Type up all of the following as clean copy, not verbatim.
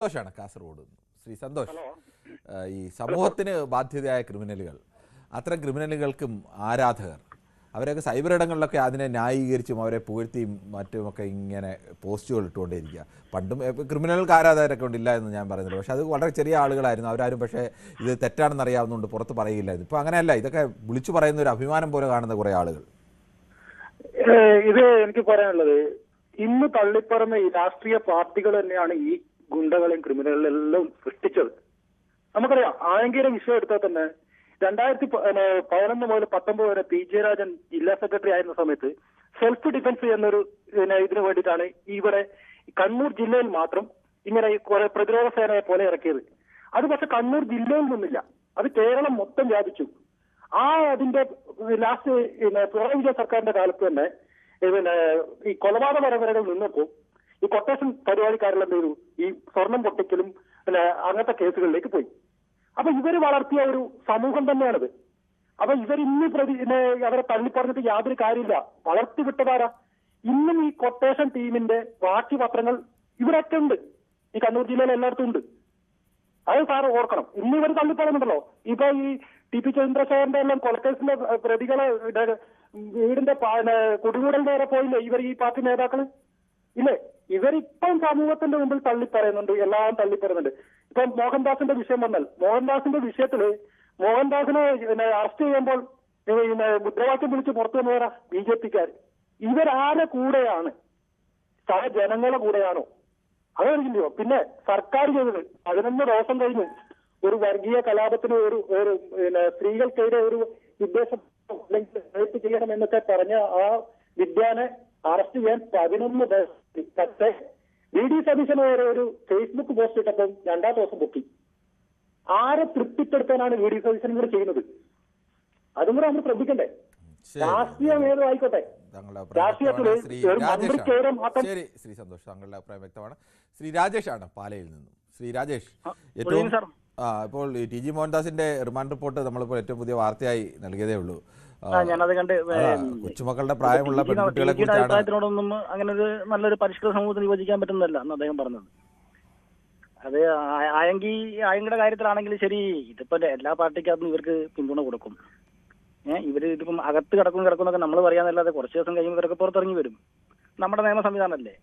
സന്തോഷാണ് കാസർഗോഡ്. ശ്രീ സന്തോഷ്, ഈ സമൂഹത്തിന് ബാധ്യതയായ ക്രിമിനലുകൾ, അത്തരം ക്രിമിനലുകൾക്കും ആരാധകർ, അവരൊക്കെ സൈബർ ഇടങ്ങളിലൊക്കെ അതിനെ ന്യായീകരിച്ചും അവരെ പുകഴ്ത്തിയും മറ്റുമൊക്കെ ഇങ്ങനെ പോസ്റ്റുകൾ ഇട്ടുകൊണ്ടേയിരിക്കുക. പണ്ടും ക്രിമിനലുകൾക്ക് ആരാധകരൊക്കെ ഉണ്ടില്ല എന്ന് ഞാൻ പറയുന്നില്ല, പക്ഷേ അത് വളരെ ചെറിയ ആളുകളായിരുന്നു. അവരാരും പക്ഷേ ഇത് തെറ്റാണെന്ന് അറിയാവുന്നതുകൊണ്ട് പുറത്ത് പറയുകയില്ലായിരുന്നു. ഇപ്പോൾ അങ്ങനെയല്ല, ഇതൊക്കെ വിളിച്ചു പറയുന്ന ഒരു അഭിമാനം പോലെ കാണുന്ന കുറേ ആളുകൾ. ഇത് എനിക്ക് പറയാനുള്ളത്, ഇന്ന് തള്ളിപ്പറയുന്ന ഈ രാഷ്ട്രീയ പാർട്ടികൾ തന്നെയാണ് ഈ ഗുണ്ടകളെയും ക്രിമിനലുകളെല്ലാം സൃഷ്ടിച്ചത്. നമുക്കറിയാം, ആയങ്കീരെ വിഷയം എടുത്താൽ തന്നെ 2011 മുതൽ 19 വരെ പി ജയരാജൻ ജില്ലാ സെക്രട്ടറി ആയിരുന്ന സമയത്ത് സെൽഫ് ഡിഫൻസ് എന്നൊരു ഇതിനു വേണ്ടിയിട്ടാണ് ഇവിടെ കണ്ണൂർ ജില്ലയിൽ മാത്രം ഇങ്ങനെ കുറെ പ്രതിരോധ സേനയെ പോലെ ഇറക്കിയത്. അത് പക്ഷെ കണ്ണൂർ ജില്ലയിൽ നിന്നില്ല, അത് കേരളം മൊത്തം വ്യാപിച്ചു. അതിന്റെ ലാസ്റ്റ് പിണറായി വിജയൻ സർക്കാരിന്റെ കാലത്ത് തന്നെ ഈ കൊലപാതക പരമ്പരകൾ നിന്നപ്പോൾ ഈ കൊട്ടേഷൻ പരിപാടിക്കാരെല്ലാം എന്ത് ചെയ്തു, ഈ സ്വർണം പൊട്ടിക്കലും അങ്ങനത്തെ കേസുകളിലേക്ക് പോയി. അപ്പൊ ഇവര് വളർത്തിയ ഒരു സമൂഹം തന്നെയാണിത്. അപ്പൊ ഇവരിന്ന് അവരെ തള്ളിപ്പറഞ്ഞിട്ട് യാതൊരു കാര്യമില്ല. വളർത്തി വിട്ടതാരാ? ഇന്നും ഈ കൊട്ടേഷൻ ടീമിന്റെ ബാക്കി പത്രങ്ങൾ ഇവരൊക്കെ ഉണ്ട്, ഈ കണ്ണൂർ ജില്ലയിൽ എല്ലായിടത്തും ഉണ്ട്. അത് സാറ് ഓർക്കണം. ഇന്ന് ഇവർ തള്ളിപ്പറയുന്നുണ്ടല്ലോ. ഇപ്പൊ ഈ ടി പി ചന്ദ്രശേഖരന്റെ എല്ലാം കൊലക്കേസിന്റെ പ്രതികളെ വീടിന്റെ കുടികൂടലിന്റെ വരെ പോയില്ലേ ഇവർ, ഈ പാർട്ടി നേതാക്കള് ഇല്ലേ? ഇവരിപ്പം സമൂഹത്തിന്റെ മുമ്പിൽ തള്ളിപ്പറയുന്നുണ്ട്, എല്ലാം തള്ളിപ്പറയുന്നുണ്ട്. ഇപ്പൊ മോഹൻദാസിന്റെ വിഷയം വന്നാൽ, മോഹൻദാസിന്റെ വിഷയത്തില് മോഹൻദാസിനെ അറസ്റ്റ് ചെയ്യുമ്പോൾ മുദ്രാവാക്യം വിളിച്ച് പുറത്തു വന്നവരാ BJP-ക്കാർ. ഇവരാരെ കൂടെയാണ്? ജനങ്ങളുടെ കൂടെയാണോ? അതെനിക്കില്ലയോ? പിന്നെ സർക്കാർ ചെയ്തത് 11 ദിവസം കഴിഞ്ഞു ഒരു വർഗീയ കലാപത്തിന് ഒരു സ്ത്രീകൾക്കെതിരെ ഒരു വിദ്വേഷം റേപ്പ് ചെയ്യണം എന്നൊക്കെ പറഞ്ഞ ആ വിദ്യാനെ അറസ്റ്റ് ചെയ്യാൻ 11 ദിവസം. പക്ഷേ VD സതീശന് വരെ ഒരു ഫേസ്ബുക്ക് പോസ്റ്റ് ഇട്ടപ്പോൾ 2-ാം ദിവസം പൊക്കി. ആരെ തൃപ്തിപ്പെടുത്താനാണ് VD സതീശൻ കൂടെ ചെയ്യുന്നത്? അതും കൂടെ നമ്മൾ ശ്രദ്ധിക്കണ്ടേ? രാഷ്ട്രീയം ഏതും ആയിക്കോട്ടെ, രാഷ്ട്രീയത്തില് ഒരു മന്ത്രി കയറാൻ മാത്രം. ശരി ശ്രീ സന്തോഷ്, താങ്കളുടെ അഭിപ്രായം വ്യക്തമാണ്. ശ്രീ രാജേഷാണ് പാലയിൽ നിന്നും. ശ്രീ രാജേഷ്, ഏറ്റവും ഇപ്പോൾ TG മോഹൻദാസിന്റെ റിമാൻഡ് റിപ്പോർട്ട് നമ്മളിപ്പോൾ ഏറ്റവും പുതിയ വാർത്തയായി നൽകിയതേ ഉള്ളൂ. കൊച്ചുമക്കളുടെ പ്രായമുള്ള പെൺകുട്ടികളെ കുറിച്ചാണ്. അങ്ങനെ ഒരു നല്ലൊരു പരിഷ്കൃത സമൂഹത്തിന് യോജിക്കാൻ പറ്റുന്നതല്ല എന്ന് അദ്ദേഹം പറഞ്ഞത്. അത് ആയങ്കിയുടെ കാര്യത്തിലാണെങ്കിൽ ശരി, ഇതിപ്പോ എല്ലാ പാർട്ടിക്കകത്തും ഇവർക്ക് പിന്തുണ കൊടുക്കും. ഇവര് ഇതിപ്പം അകത്ത് കിടക്കുന്നൊക്കെ നമ്മൾ പറയാന്നല്ലാതെ കുറച്ച് ദിവസം കഴിയുമ്പോൾ ഇവരൊക്കെ പുറത്തിറങ്ങി വരും. നമ്മുടെ നിയമ സംവിധാനമല്ലേ.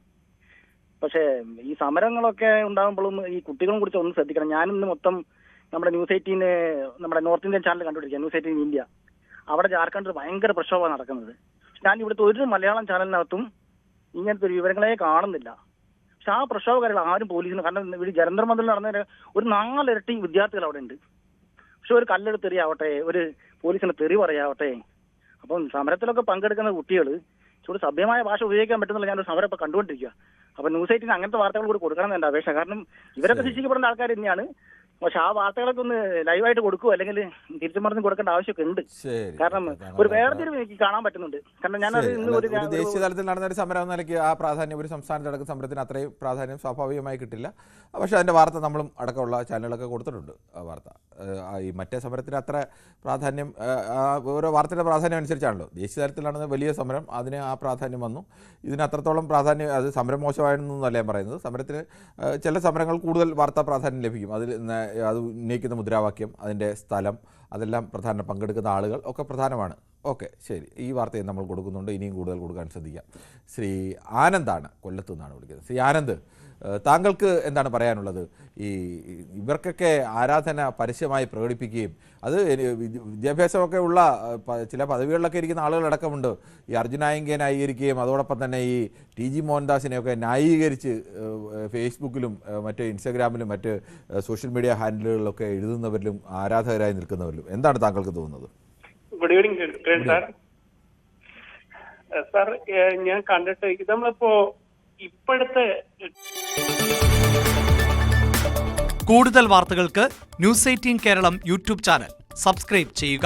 പക്ഷേ ഈ സമരങ്ങളൊക്കെ ഉണ്ടാകുമ്പോഴും ഈ കുട്ടികളെ കുറിച്ച് ഒന്ന് ശ്രദ്ധിക്കണം. ഞാനിന്ന് മൊത്തം നമ്മുടെ ന്യൂസ് 18 നമ്മുടെ നോർത്ത് ഇന്ത്യൻ ചാനൽ കണ്ടുപിടിക്കുക, ന്യൂസ് 18 ഇന്ത്യ. അവിടെ ജാർഖണ്ഡിൽ ഭയങ്കര പ്രക്ഷോഭമാണ് നടക്കുന്നത്. ഞാൻ ഇവിടുത്തെ ഒരു മലയാളം ചാനലിനകത്തും ഇങ്ങനത്തെ ഒരു വിവരങ്ങളെ കാണുന്നില്ല. പക്ഷെ ആ പ്രക്ഷോഭകാരികൾ ആരും പോലീസിന്, കാരണം ഇവിടെ ജലന്ധർ മന്ദിറിൽ നടന്ന ഒരു 4 ഇരട്ടി വിദ്യാർത്ഥികൾ അവിടെ ഉണ്ട്. പക്ഷെ ഒരു കല്ലെടുത്തെറിയാവട്ടെ, ഒരു പോലീസിന് തെറി പറയാവട്ടെ. അപ്പം സമരത്തിലൊക്കെ പങ്കെടുക്കുന്ന കുട്ടികൾ ചൂട് സഭ്യമായ ഭാഷ ഉപയോഗിക്കാൻ പറ്റുന്നില്ല. ഞാനൊരു സമരം ഇപ്പൊ കണ്ടുകൊണ്ടിരിക്കുക. അപ്പൊ ന്യൂസ് 18 അങ്ങനത്തെ വാർത്തകൾ കൂടി കൊടുക്കണം എന്ന് എന്റെ അപേക്ഷ. കാരണം ഇവരൊക്കെ ശിക്ഷിക്കപ്പെടേണ്ട ആൾക്കാർ തന്നെയാണ്. പക്ഷെ ആ വാർത്തകളൊക്കെ ഒന്ന് ലൈവായിട്ട് കൊടുക്കുക, അല്ലെങ്കിൽ തിരിച്ചു മറിഞ്ഞ് കൊടുക്കേണ്ട ആവശ്യമൊക്കെ ഉണ്ട്. കാരണം ഒരു വേർതിരിവ് എനിക്ക് കാണാൻ പറ്റുന്നുണ്ട്. കാരണം ഞാനത് ഇന്ന് ഒരു ദേശീയ തലത്തിൽ നടന്ന ഒരു സമരം എന്ന നിലയ്ക്ക് ആ പ്രാധാന്യം ഒരു സംസ്ഥാനത്ത് നടക്കുന്ന സമരത്തിന് അത്രയും പ്രാധാന്യം സ്വാഭാവികമായി കിട്ടില്ല. പക്ഷേ അതിൻ്റെ വാർത്ത നമ്മളും അടക്കമുള്ള ചാനലുകളൊക്കെ കൊടുത്തിട്ടുണ്ട്. ആ വാർത്ത ഈ മറ്റേ സമരത്തിന് അത്ര പ്രാധാന്യം, ഓരോ വാർത്തയുടെ പ്രാധാന്യം അനുസരിച്ചാണല്ലോ. ദേശീയ തലത്തിൽ നടന്ന വലിയ സമരം, അതിന് ആ പ്രാധാന്യം വന്നു. ഇതിന് അത്രത്തോളം പ്രാധാന്യം, അത് സമരം മോശമായിരുന്നല്ല ഞാൻ പറയുന്നത്. സമരത്തിന് ചില സമരങ്ങൾ കൂടുതൽ വാർത്താ പ്രാധാന്യം ലഭിക്കും. അത് ഉന്നയിക്കുന്ന മുദ്രാവാക്യം, അതിൻ്റെ സ്ഥലം, അതെല്ലാം പ്രധാന, പങ്കെടുക്കുന്ന ആളുകൾ ഒക്കെ പ്രധാനമാണ്. ഓക്കെ, ശരി, ഈ വാർത്തയും നമ്മൾ കൊടുക്കുന്നുണ്ട്. ഇനിയും കൂടുതൽ കൊടുക്കാൻ ശ്രദ്ധിക്കാം. ശ്രീ ആനന്ദാണ്, കൊല്ലത്തു നിന്നാണ് വിളിക്കുന്നത്. ശ്രീ ആനന്ദ്, താങ്കൾക്ക് എന്താണ് പറയാനുള്ളത്? ഇവർക്കൊക്കെ ആരാധന പരസ്യമായി പ്രകടിപ്പിക്കുകയും അത് വിദ്യാഭ്യാസമൊക്കെ ഉള്ള ചില പദവികളിലൊക്കെ ഇരിക്കുന്ന ആളുകളടക്കമുണ്ട് ഈ അർജുനായങ്കയെ ന്യായീകരിക്കുകയും അതോടൊപ്പം തന്നെ ഈ TG മോഹൻദാസിനെയൊക്കെ ന്യായീകരിച്ച് ഫേസ്ബുക്കിലും മറ്റ് ഇൻസ്റ്റാഗ്രാമിലും മറ്റ് സോഷ്യൽ മീഡിയ ഹാൻഡിലുകളിലൊക്കെ എഴുതുന്നവരിലും ആരാധകരായി നിൽക്കുന്നവരിലും എന്താണ് താങ്കൾക്ക് തോന്നുന്നത്? Good evening sir. ഞാൻ കണ്ടിട്ട് നമ്മളിപ്പോ ഇപ്പോഴത്തെ കൂടുതൽ വാർത്തകൾക്ക് news 18 Keralam YouTube channel subscribe ചെയ്യുക.